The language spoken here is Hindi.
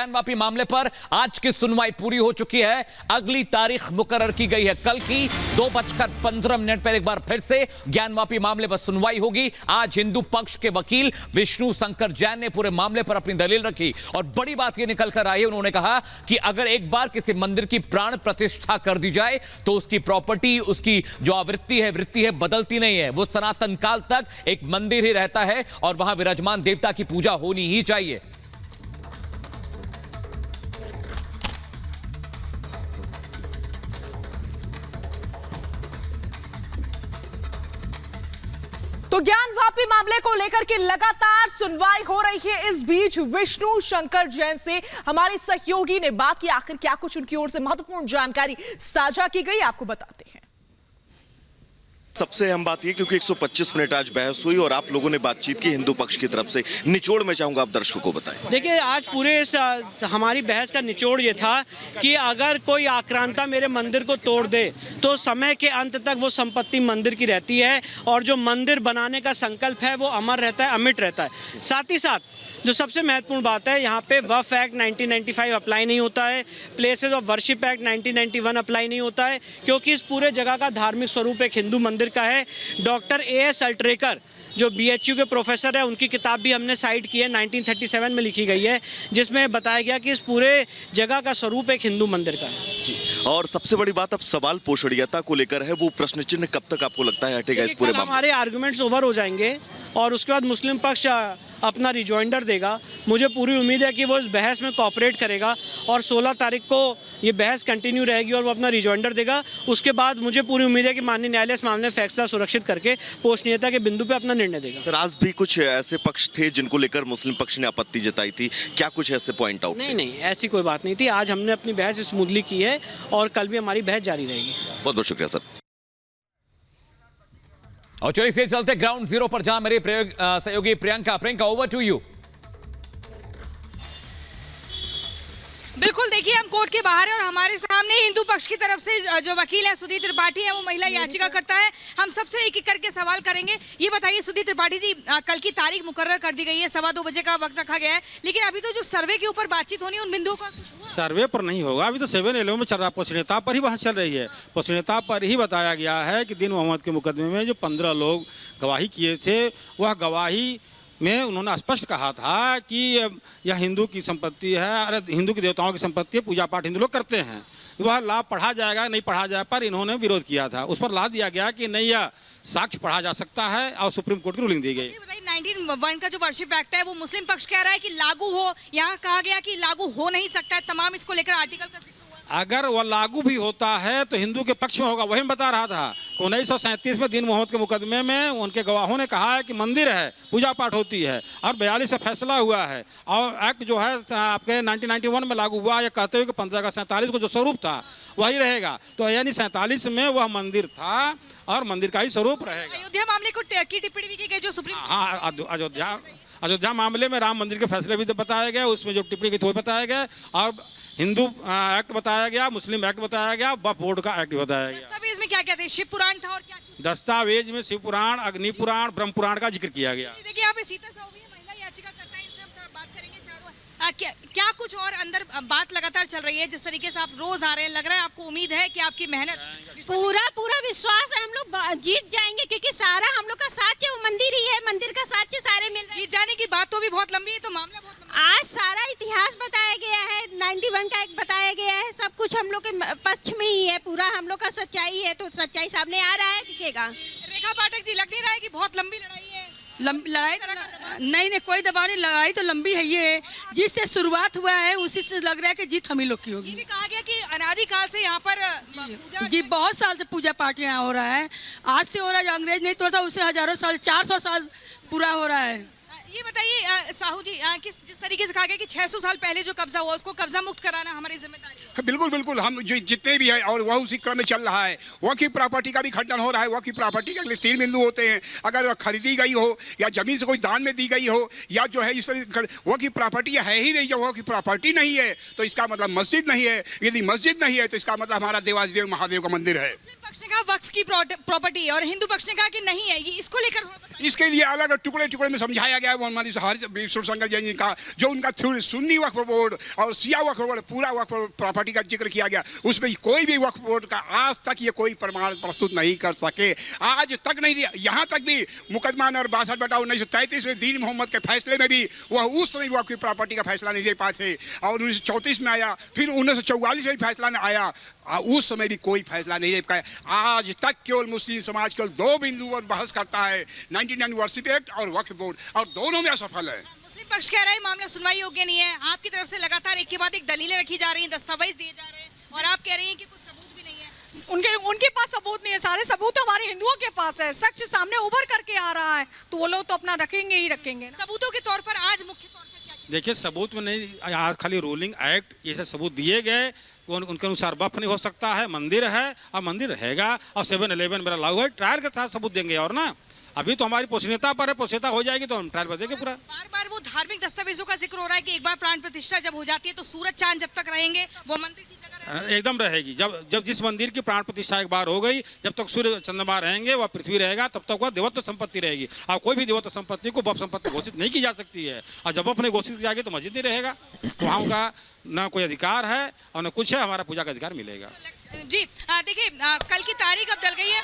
ज्ञानवापी मामले पर आज की सुनवाई पूरी हो चुकी है। अगली तारीख मुकर्रर की गई है कल की 2:15 पर एक बार फिर से ज्ञानवापी मामले पर सुनवाई होगी। आज हिंदू पक्ष के वकील विष्णु शंकर जैन ने पूरे मामले पर अपनी दलील रखी और बड़ी बात यह निकल कर आई है, उन्होंने कहा कि अगर एक बार किसी मंदिर की प्राण प्रतिष्ठा कर दी जाए तो उसकी प्रॉपर्टी, उसकी जो आवृत्ति है बदलती नहीं है। वो सनातन काल तक एक मंदिर ही रहता है और वहां विराजमान देवता की पूजा होनी ही चाहिए। तो ज्ञानवापी मामले को लेकर के लगातार सुनवाई हो रही है। इस बीच विष्णु शंकर जैन से हमारी सहयोगी ने बात की, आखिर क्या कुछ उनकी ओर से महत्वपूर्ण जानकारी साझा की गई, आपको बताते हैं। सबसे अहम बात यह, क्योंकि 125 मिनट आज बहस हुई और आप लोगों ने बातचीत की हिंदू पक्ष की तरफ से, निचोड़ में चाहूंगा आप दर्शकों को बताएं। देखिए, आज पूरे हमारी बहस का निचोड़ ये था कि अगर कोई आक्रांता मेरे मंदिर को तोड़ दे तो समय के अंत तक वो संपत्ति मंदिर की रहती है और जो मंदिर बनाने का संकल्प है वो अमर रहता है, अमिट रहता है। साथ ही साथ जो सबसे महत्वपूर्ण बात है, यहाँ पे वक्फ एक्ट 1995 अप्लाई नहीं होता है, places of worship act 1991 apply नहीं होता है, क्योंकि इस पूरे जगह का धार्मिक स्वरूप एक हिंदू मंदिर का है। Doctor A.S. अल्ट्रेकर जो BHU के प्रोफेसर है, उनकी किताब भी हमने साइट की है, 1937 में लिखी गई है, जिसमें बताया गया कि इस पूरे जगह का स्वरूप एक हिंदू मंदिर का है। और सबसे बड़ी बात, अब सवाल पोषणीयता को लेकर है, वो प्रश्न चिन्ह कब तक आपको लगता है हटेगा इस पूरे मामले? हमारे आर्गुमेंट्स ओवर हो जाएंगे और उसके बाद मुस्लिम पक्ष अपना रिजॉइंडर देगा। मुझे पूरी उम्मीद है कि वो इस बहस में कोऑपरेट करेगा और 16 तारीख को ये बहस कंटिन्यू रहेगी और वो अपना रिजॉइंडर देगा। उसके बाद मुझे पूरी उम्मीद है कि माननीय न्यायालय इस मामले में फैसला सुरक्षित करके पोषणीयता के बिंदु पे अपना निर्णय देगा। सर, आज भी कुछ ऐसे पक्ष थे जिनको लेकर मुस्लिम पक्ष ने आपत्ति जताई थी, क्या कुछ ऐसे पॉइंट आउट? नहीं, ऐसी कोई बात नहीं थी। आज हमने अपनी बहस स्मूथली की है और कल भी हमारी बहस जारी रहेगी। बहुत बहुत शुक्रिया सर। और चलिए से चलते ग्राउंड जीरो पर, जहां मेरे सहयोगी प्रियंका, ओवर टू यू। बिल्कुल, देखिए हम कोर्ट के बाहर हैं और हमारे सामने हिंदू पक्ष की तरफ से जो वकील है सुधीर त्रिपाठी है, वो महिला याचिका करता है। हम सबसे एक एक करके सवाल करेंगे। ये बताइए सुधीर त्रिपाठी जी, कल की तारीख मुकर्रर कर दी गई है, 2:15 बजे का वक्त रखा गया है, लेकिन अभी तो जो सर्वे के ऊपर बातचीत होनी है उन बिंदुओं का कुछ हुआ? सर्वे पर नहीं होगा, अभी तो 7-11 में चल रहा है, पोषणीयता पर ही बहस चल रही है। पोषणीयता पर ही बताया गया है कि दीन मोहम्मद के मुकदमे में जो 15 लोग गवाही किए थे, वह गवाही में उन्होंने स्पष्ट कहा था कि यह हिंदू की संपत्ति है, अरे हिंदू की देवताओं की संपत्ति है, पूजा पाठ हिंदू लोग करते हैं, वह लाभ पढ़ा जाएगा नहीं पढ़ा जाए पर इन्होंने विरोध किया था। उस पर ला दिया गया कि नहीं, यह साक्ष्य पढ़ा जा सकता है और सुप्रीम कोर्ट की रूलिंग दी गई। 1901 का जो वर्शिप एक्ट है वो मुस्लिम पक्ष कह रहा है कि लागू हो, यहाँ कहा गया कि लागू हो नहीं सकता है। तमाम इसको लेकर आर्टिकल का अगर वह लागू भी होता है तो हिंदू के पक्ष में होगा। वही मैं बता रहा था, 1937 में दीन मोहम्मद के मुकदमे में उनके गवाहों ने कहा है कि मंदिर है, पूजा पाठ होती है, और 42 में फैसला हुआ है और एक्ट जो है आपके 1991 में लागू हुआ, ये कहते हुए कि 15 अगस्त 47 को जो स्वरूप था वही रहेगा। तो यानी 47 में वह मंदिर था और मंदिर का ही स्वरूप रहेगा। अयोध्या मामले को की टिप्पणी भी की गई जो सुप्रीम, हाँ, अयोध्या मामले में राम मंदिर के फैसले भी बताए गए, उसमें जो टिप्पणी की थी बताया गया, और हिंदू एक्ट बताया गया, मुस्लिम एक्ट बताया गया, वक्फ बोर्ड का एक्ट बताया गया। दस्तावेज में क्या क्या थे? शिव पुराण था और क्या? दस्तावेज में शिव पुराण, अग्नि पुराण, ब्रह्म पुराण का जिक्र किया गया। देखिए यहाँ पे सीता साहू भी महिला याचिका करता है, इनसे हम बात करेंगे चारों। क्या कुछ और अंदर बात लगातार चल रही है? जिस तरीके से आप रोज आ रहे हैं, लग रहा है आपको उम्मीद है कि आपकी मेहनत पूरा विश्वास है हम लोग जीत जाएंगे, क्योंकि सारा हम लोग का साक्ष्य वो मंदिर ही है, मंदिर का साक्ष्य सारे मिल रहे हैं। जीत जाने की बात तो भी बहुत लंबी है, तो मामला बहुत लंबा। आज सारा इतिहास बताया गया है, 91 का एक बताया गया है, सब कुछ हम लोग के पक्ष में ही है, पूरा हम लोग का सच्चाई है, तो सच्चाई सामने आ रहा है, दिखेगा। रेखा पाठक जी, लग नहीं रहा है कि बहुत लंबी लड़ाई है? लड़ाई नहीं, कोई दबाव नहीं, लड़ाई तो लंबी है। ये जिससे शुरुआत हुआ है उसी से लग रहा है कि जीत हम ही लोग की होगी। ये भी कहा गया कि अनादिकाल से यहाँ पर जी बहुत साल से पूजा पाठ यहाँ हो रहा है, आज से हो रहा है, अंग्रेज नहीं तोड़ता उससे हजारों साल, 400 साल पूरा हो रहा है। ये बताइए साहू जी, जिस तरीके से कहा गया कि 600 साल पहले जो कब्जा हुआ उसको कब्जा मुक्त कराना हमारी जिम्मेदारी है। बिल्कुल, हम जो जितने भी है और वह उसी क्रम में चल रहा है। वह की प्रॉपर्टी का भी खंडन हो रहा है। वह की प्रॉपर्टी के लिए 3 बिंदु होते हैं, अगर वह खरीदी गई हो या जमीन से कोई दान में दी गई हो या जो है इस तरह वह की प्रॉपर्टी है ही नहीं, जब वह की प्रॉपर्टी नहीं है तो इसका मतलब मस्जिद नहीं है, यदि मस्जिद नहीं है तो इसका मतलब हमारा देवाधिदेव महादेव का मंदिर है। पक्ष ने कहा वक्फ की प्रॉपर्टी है और हिंदू पक्ष ने कहा कि नहीं है, ये इसको लेकर थोड़ा बताइए। इसके लिए अलग टुकड़े टुकड़े में समझाया गया है। वो हमारी विष्णु शंकर जैन जी का जो उनका सुन्नी वक्फ बोर्ड और सिया वक्फ बोर्ड पूरा वक्फ प्रॉपर्टी का जिक्र किया गया, उसमें कोई भी वक्फ बोर्ड का आज तक ये कोई प्रमाण प्रस्तुत नहीं कर सके, आज तक नहीं दिया। यहाँ तक भी मुकदमा नंबर 62/1933 में दीन मोहम्मद के फैसले में भी वह उस समय वक्फ की प्रॉपर्टी का फैसला नहीं दे पाए थे और 1934 में आया, फिर 1944 में फैसला आया, उस समय भी कोई फैसला नहीं दे पाया। आज तक केवल मुस्लिम समाज केवल दो बिंदु पर बहस करता है, 1999 वर्शिप एक्ट और वक्फ बोर्ड, और दोनों में असफल है। मुस्लिम पक्ष कह रहा है मामला सुनवाई योग्य नहीं है, आपकी तरफ से लगातार एक के बाद एक दलीलें रखी जा रही हैं, दस्तावेज दिए जा रहे हैं और आप कह रही हैं कि कुछ सबूत भी नहीं है। उनके पास सबूत नहीं है, सारे सबूत हमारे हिंदुओं के पास है, सच सामने उभर करके आ रहा है, तो वो लोग तो अपना रखेंगे ही रखेंगे। सबूतों के तौर पर आज मुख्य तौर पर क्या देखिए, सबूत में नहीं, आज खाली रूलिंग एक्ट ये सब सबूत दिए गए, उनके अनुसार वक्फ नहीं हो सकता है, मंदिर है और मंदिर रहेगा और 7-11 मेरा लागू है, ट्रायल के साथ सबूत देंगे। और ना अभी तो हमारी पोषणीयता पर है, पोषणीयता हो जाएगी तो हम ट्रायल पर देंगे पूरा। बार बार वो धार्मिक दस्तावेजों का जिक्र हो रहा है कि एक बार प्राण प्रतिष्ठा जब हो जाती है तो सूरज चांद जब तक रहेंगे वो मंदिर की जगह एकदम रहेगी। जब जिस मंदिर की प्राण प्रतिष्ठा एक बार हो गई, जब तक सूर्य चंद्रमा रहेंगे, वह पृथ्वी रहेगा, तब तक वह देवत्व संपत्ति रहेगी। और कोई भी देवत्व संपत्ति को वक्फ संपत्ति घोषित नहीं की जा सकती है, और जब अपने घोषित की जाएगी तो मस्जिद नहीं रहेगा, तो वहाँ का न कोई अधिकार है और न कुछ है, हमारा पूजा का अधिकार मिलेगा। जी देखिए, कल की तारीख अब डल गई है।